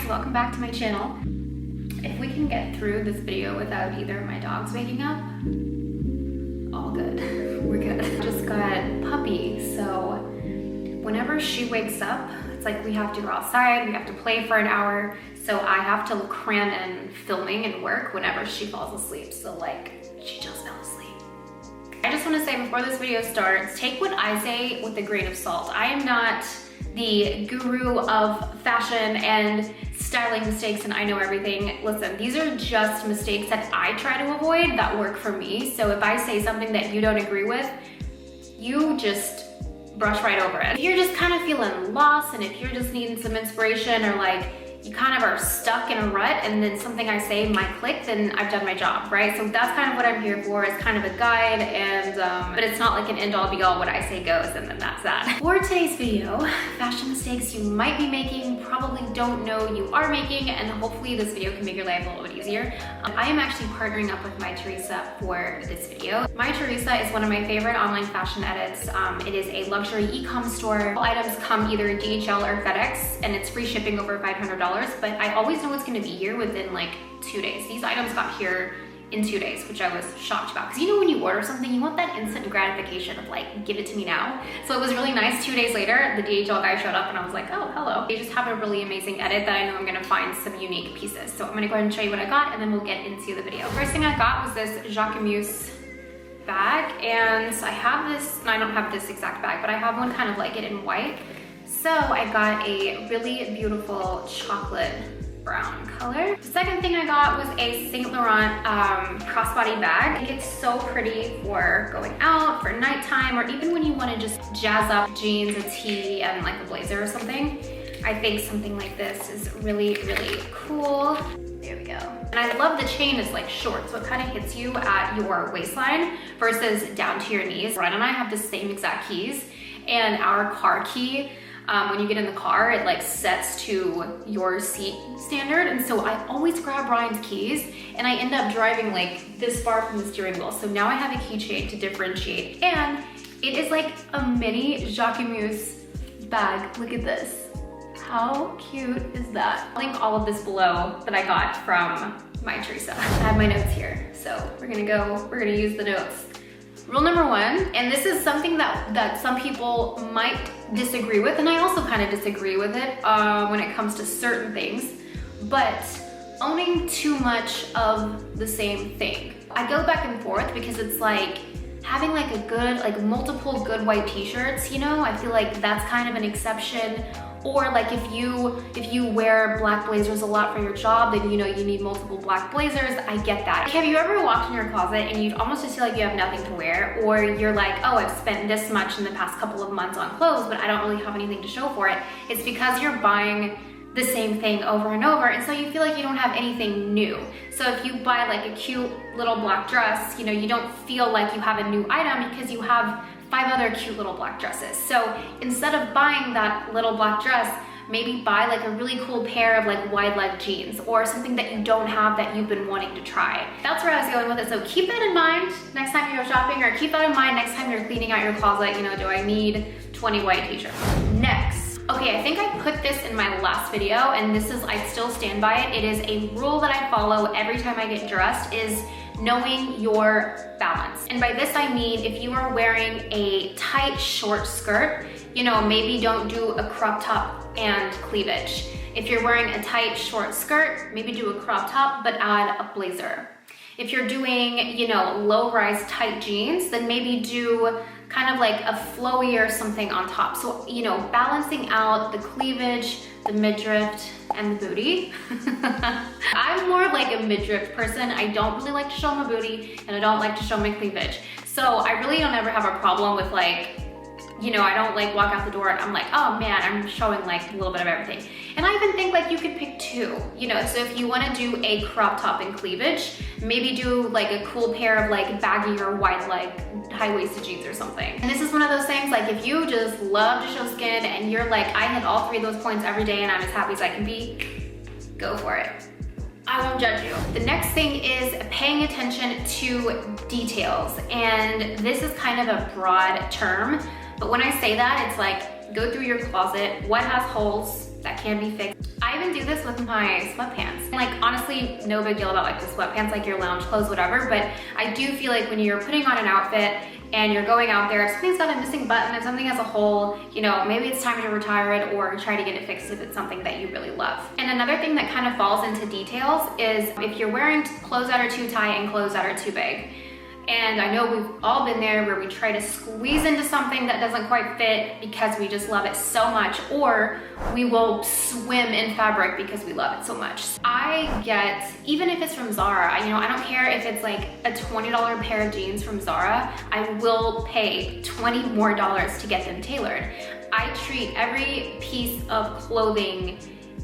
welcome back to my channel. If we can get through this video without either of my dogs waking up, all good, we're good. Just got Puppy, so whenever she wakes up, it's like we have to go outside, we have to play for an hour, so I have to cram in filming and work whenever she falls asleep. So like, she just fell asleep. I just want to say before this video starts, take what I say with a grain of salt. I am not the guru of fashion and styling mistakes and I know everything. Listen, these are just mistakes that I try to avoid that work for me. So if I say something that you don't agree with, you just brush right over it. If you're just kind of feeling lost and if you're just needing some inspiration or like you kind of are stuck in a rut and then something I say might click, then I've done my job, right? So that's kind of what I'm here for, is kind of a guide, and but it's not like an end all be all, what I say goes, and then that's that. For today's video, fashion mistakes you might be making, probably don't know you are making, and hopefully this video can make your life a little bit easier. I am actually partnering up with My Theresa for this video. My Theresa is one of my favorite online fashion edits. It is a luxury e-com store. All items come either DHL or FedEx, and it's free shipping over $500. But I always know it's gonna be here within like 2 days. These items got here in 2 days, which I was shocked about. Because you know when you order something, you want that instant gratification of like, give it to me now. So it was really nice. 2 days later, the DHL guy showed up and I was like, oh, hello. They just have a really amazing edit that I know I'm gonna find some unique pieces. So I'm gonna go ahead and show you what I got and then we'll get into the video. First thing I got was this Jacquemus bag, and I have this, and I don't have this exact bag, but I have one kind of like it in white. So I got a really beautiful chocolate brown color. The second thing I got was a Saint Laurent crossbody bag. I think it's so pretty for going out, for nighttime, or even when you want to just jazz up jeans, a tee, and like a blazer or something. I think something like this is really, really cool. There we go. And I love the chain is like short, so it kind of hits you at your waistline versus down to your knees. Ryan and I have the same exact keys, and our car key, when you get in the car, it like sets to your seat standard. And so I always grab Ryan's keys and I end up driving like this far from the steering wheel. So now I have a keychain to differentiate. And it is like a mini Jacquemus bag. Look at this. How cute is that? I'll link all of this below that I got from My Theresa. I have my notes here. So we're gonna use the notes. Rule number one, and this is something that some people might disagree with, and I also kind of disagree with it when it comes to certain things, but owning too much of the same thing. I go back and forth because it's like having like a good, like multiple good white t-shirts, you know, I feel like that's kind of an exception. Or like if you wear black blazers a lot for your job, then you know you need multiple black blazers. I get that. Like, have you ever walked in your closet and you'd almost just feel like you have nothing to wear? Or you're like, oh, I've spent this much in the past couple of months on clothes, but I don't really have anything to show for it. It's because you're buying the same thing over and over, and so you feel like you don't have anything new. So if you buy like a cute little black dress, you know, you don't feel like you have a new item because you have 5 other cute little black dresses. So instead of buying that little black dress, maybe buy like a really cool pair of like wide leg jeans or something that you don't have that you've been wanting to try. That's where I was going with it. So keep that in mind next time you go shopping, or keep that in mind next time you're cleaning out your closet. You know, do I need 20 white t-shirts? Next. Okay, I think I put this in my last video, and this is, I still stand by it. It is a rule that I follow every time I get dressed, is knowing your balance. And by this I mean, if you are wearing a tight short skirt, you know, maybe don't do a crop top and cleavage. If you're wearing a tight short skirt, maybe do a crop top, but add a blazer. If you're doing, you know, low-rise tight jeans, then maybe do kind of like a flowy or something on top. So, you know, balancing out the cleavage, the midriff, and the booty. I'm more like a midriff person. I don't really like to show my booty, and I don't like to show my cleavage. So I really don't ever have a problem with like, you know, I don't like walk out the door and I'm like, oh man, I'm showing like a little bit of everything. And I even think like you could pick 2, you know, so if you want to do a crop top and cleavage, maybe do like a cool pair of like baggy or wide leg high-waisted jeans or something. And this is one of those things, like if you just love to show skin and you're like, I hit all 3 of those points every day and I'm as happy as I can be, go for it. I won't judge you. The next thing is paying attention to details. And this is kind of a broad term, but when I say that, it's like, go through your closet, what has holes, that can be fixed. I even do this with my sweatpants. Like, honestly, no big deal about like the sweatpants, like your lounge clothes, whatever, but I do feel like when you're putting on an outfit and you're going out there, if something's got a missing button, if something has a hole, you know, maybe it's time to retire it or try to get it fixed if it's something that you really love. And another thing that kind of falls into details is if you're wearing clothes that are too tight and clothes that are too big. And I know we've all been there where we try to squeeze into something that doesn't quite fit because we just love it so much, or we will swim in fabric because we love it so much. I get, even if it's from Zara, you know, I don't care if it's like a $20 pair of jeans from Zara, I will pay $20 more to get them tailored. I treat every piece of clothing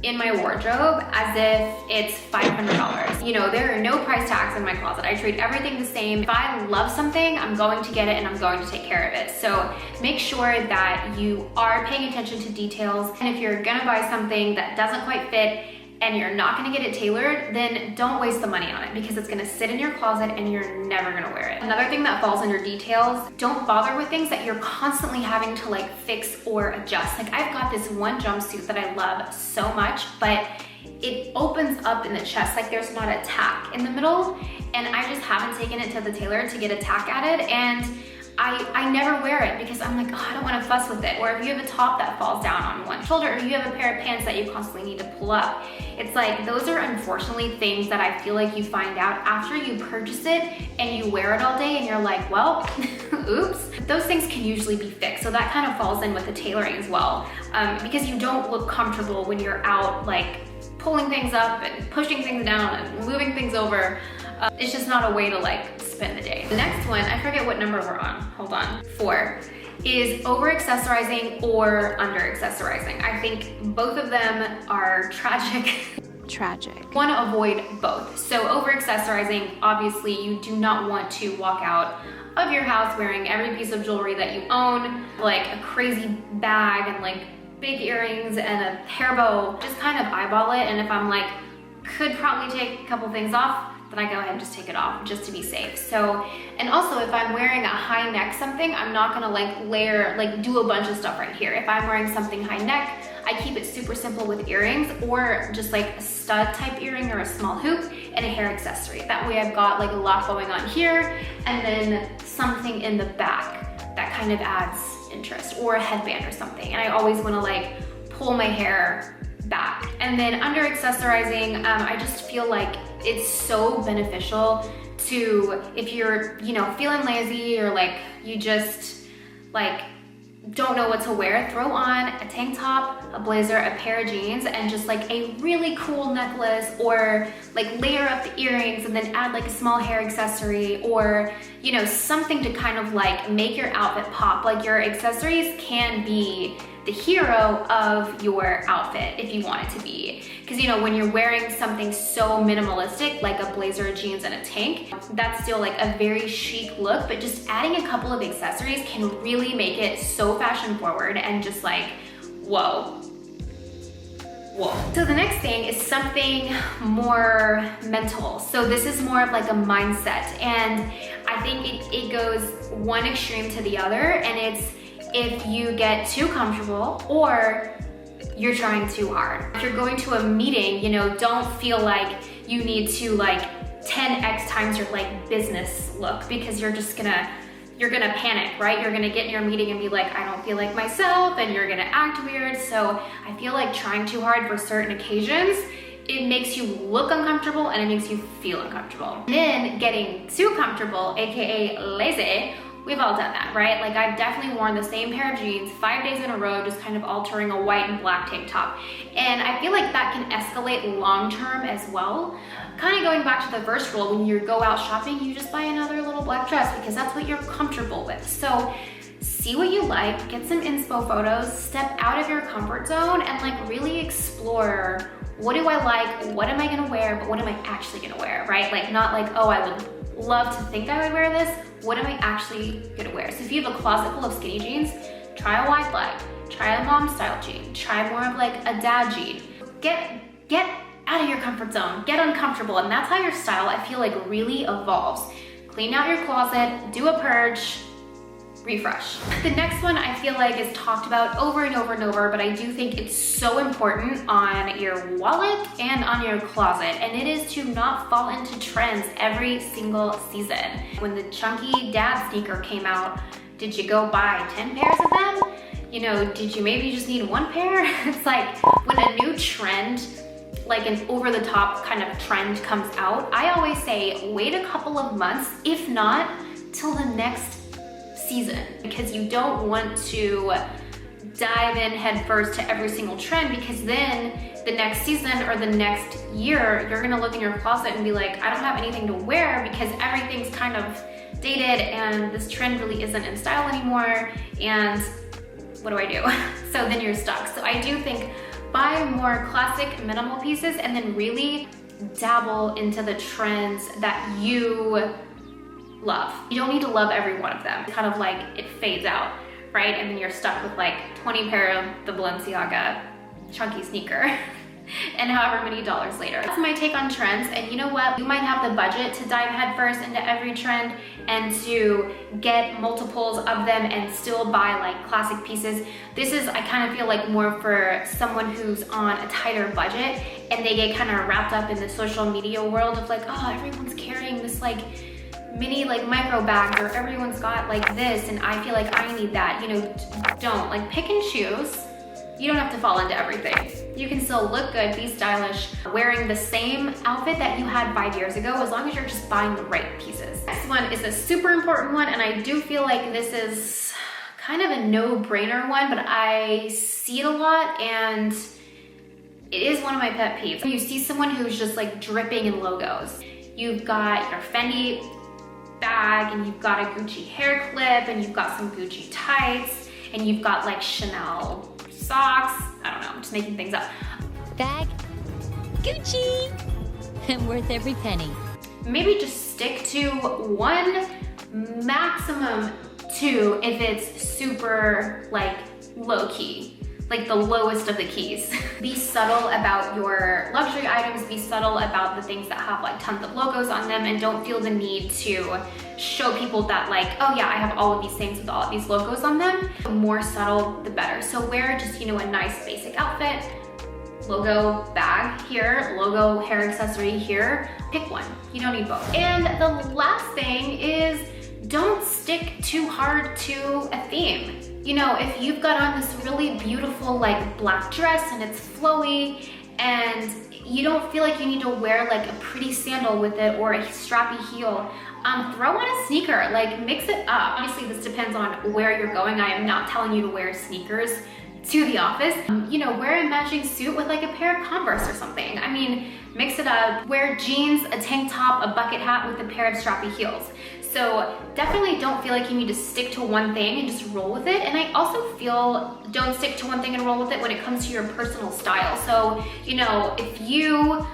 in my wardrobe as if it's $500. You know, there are no price tags in my closet. I treat everything the same. If I love something, I'm going to get it and I'm going to take care of it. So make sure that you are paying attention to details. And if you're gonna buy something that doesn't quite fit and you're not gonna get it tailored, then don't waste the money on it because it's gonna sit in your closet and you're never gonna wear it. Another thing that falls under details, don't bother with things that you're constantly having to like fix or adjust. Like, I've got this one jumpsuit that I love so much, but it opens up in the chest, like there's not a tack in the middle, and I just haven't taken it to the tailor to get a tack added, and I never wear it because I'm like, oh, I don't want to fuss with it. Or if you have a top that falls down on one shoulder, or you have a pair of pants that you constantly need to pull up. It's like, those are unfortunately things that I feel like you find out after you purchase it and you wear it all day and you're like, well, oops. Those things can usually be fixed. So that kind of falls in with the tailoring as well. Because you don't look comfortable when you're out like pulling things up and pushing things down and moving things over. It's just not a way to like spend the day. The next one, I forget what number we're on. Hold on. 4 is over accessorizing or under accessorizing. I think both of them are tragic. Tragic. Want to avoid both. So over accessorizing, obviously you do not want to walk out of your house wearing every piece of jewelry that you own, like a crazy bag and like big earrings and a hair bow. Just kind of eyeball it, and if I'm like, could probably take a couple things off, then I go ahead and just take it off just to be safe. So, and also if I'm wearing a high neck something, I'm not gonna like layer, like do a bunch of stuff right here. If I'm wearing something high neck, I keep it super simple with earrings, or just like a stud type earring or a small hoop and a hair accessory. That way I've got like a lot going on here and then something in the back that kind of adds interest, or a headband or something. And I always wanna like pull my hair back. And then under accessorizing, I just feel like it's so beneficial to, if you're, you know, feeling lazy or like you just like don't know what to wear, throw on a tank top, a blazer, a pair of jeans, and just like a really cool necklace, or like layer up the earrings and then add like a small hair accessory, or, you know, something to kind of like make your outfit pop. Like, your accessories can be the hero of your outfit if you want it to be. Because, you know, when you're wearing something so minimalistic like a blazer, jeans, and a tank, that's still like a very chic look, but just adding a couple of accessories can really make it so fashion forward and just like, whoa. Whoa. So the next thing is something more mental. So this is more of like a mindset, and I think it goes one extreme to the other, and it's if you get too comfortable or you're trying too hard. If you're going to a meeting, you know, don't feel like you need to like 10x times your like business look, because you're gonna panic, right? You're gonna get in your meeting and be like, I don't feel like myself, and you're gonna act weird. So I feel like trying too hard for certain occasions, it makes you look uncomfortable and it makes you feel uncomfortable. And then getting too comfortable, AKA lazy, we've all done that, right? Like, I've definitely worn the same pair of jeans 5 days in a row, just kind of altering a white and black tank top. And I feel like that can escalate long-term as well. Kind of going back to the first rule, when you go out shopping, you just buy another little black dress because that's what you're comfortable with. So see what you like, get some inspo photos, step out of your comfort zone, and like really explore, what do I like, what am I gonna wear, but what am I actually gonna wear, right? Like, not like, oh, I would love to think I would wear this, what am I actually gonna wear? So if you have a closet full of skinny jeans, try a wide leg, try a mom style jean, try more of like a dad jean. Get out of your comfort zone, get uncomfortable, and that's how your style, I feel like, really evolves. Clean out your closet, do a purge, refresh. The next one I feel like is talked about over and over and over, but I do think it's so important on your wallet and on your closet, and it is to not fall into trends every single season. When the chunky dad sneaker came out, did you go buy 10 pairs of them? You know, did you maybe just need one pair? It's like when a new trend, like an over-the-top kind of trend comes out, I always say wait a couple of months, if not till the next season, because you don't want to dive in head first to every single trend, because then the next season or the next year, you're gonna look in your closet and be like, I don't have anything to wear because everything's kind of dated and this trend really isn't in style anymore, and what do I do? So then you're stuck. So I do think buy more classic minimal pieces and then really dabble into the trends that you love. You don't need to love every one of them. It's kind of like it fades out, right? And then you're stuck with like 20 pair of the Balenciaga chunky sneaker and however many dollars later. That's my take on trends. And you know what? You might have the budget to dive headfirst into every trend and to get multiples of them and still buy like classic pieces. This is, I kind of feel like, more for someone who's on a tighter budget and they get kind of wrapped up in the social media world of like, oh, everyone's carrying this like mini like micro bag, or everyone's got like this and I feel like I need that. You know, don't like pick and choose. You don't have to fall into everything. You can still look good, be stylish, wearing the same outfit that you had 5 years ago, as long as you're just buying the right pieces. Next one is a super important one, and I do feel like this is kind of a no-brainer one, but I see it a lot and it is one of my pet peeves. You see someone who's just like dripping in logos. You've got your Fendi bag and you've got a Gucci hair clip and you've got some Gucci tights and you've got like Chanel socks. I don't know, I'm just making things up. Bag, Gucci, and worth every penny. Maybe just stick to one, maximum two if it's super like low key, like the lowest of the keys. Be subtle about your luxury items, be subtle about the things that have like tons of logos on them, and don't feel the need to show people that like, oh yeah, I have all of these things with all of these logos on them. The more subtle, the better. So wear just, you know, a nice basic outfit, logo bag here, logo hair accessory here, pick one. You don't need both. And the last thing is don't stick too hard to a theme. You know, if you've got on this really beautiful like black dress and it's flowy and you don't feel like you need to wear like a pretty sandal with it or a strappy heel, throw on a sneaker, like mix it up. Obviously this depends on where you're going. I am not telling you to wear sneakers to the office. You know, wear a matching suit with like a pair of Converse or something. I mean, mix it up. Wear jeans, a tank top, a bucket hat with a pair of strappy heels. So definitely don't feel like you need to stick to one thing and just roll with it. And I also feel don't stick to one thing and roll with it when it comes to your personal style. So, you know, if you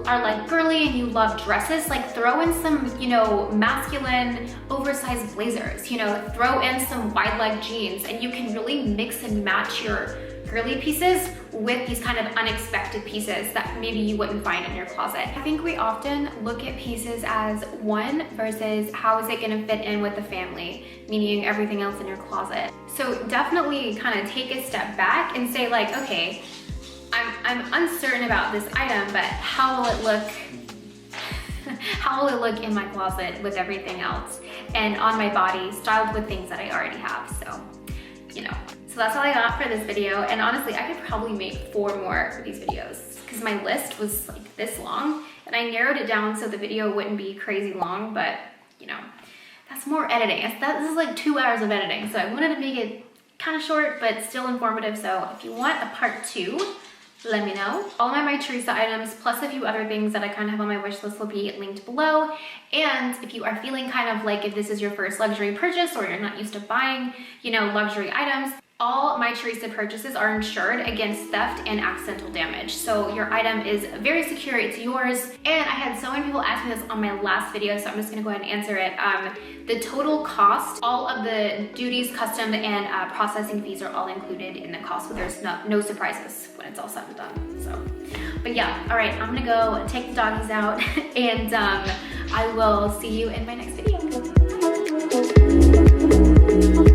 are like girly and you love dresses, like throw in some, you know, masculine oversized blazers, you know, throw in some wide leg jeans, and you can really mix and match your girly pieces with these kind of unexpected pieces that maybe you wouldn't find in your closet. I think we often look at pieces as one versus how is it gonna fit in with the family, meaning everything else in your closet. So definitely kind of take a step back and say like, okay, I'm uncertain about this item, but how will it look? How will it look in my closet with everything else and on my body, styled with things that I already have? So, you know. So that's all I got for this video. And honestly, I could probably make 4 more of these videos because my list was like this long and I narrowed it down so the video wouldn't be crazy long, but you know, that's more editing. This is like 2 hours of editing. So I wanted to make it kind of short, but still informative. So if you want a part 2, let me know. All my Theresa items, plus a few other things that I kind of have on my wish list, will be linked below. And if you are feeling kind of like if this is your first luxury purchase or you're not used to buying, you know, luxury items, all My Theresa purchases are insured against theft and accidental damage. So your item is very secure, it's yours. And I had so many people ask me this on my last video, so I'm just gonna go ahead and answer it. The total cost, all of the duties, custom, and processing fees are all included in the cost, so there's no surprises when it's all said and done. So, but yeah, all right, I'm gonna go take the doggies out and I will see you in my next video. Bye.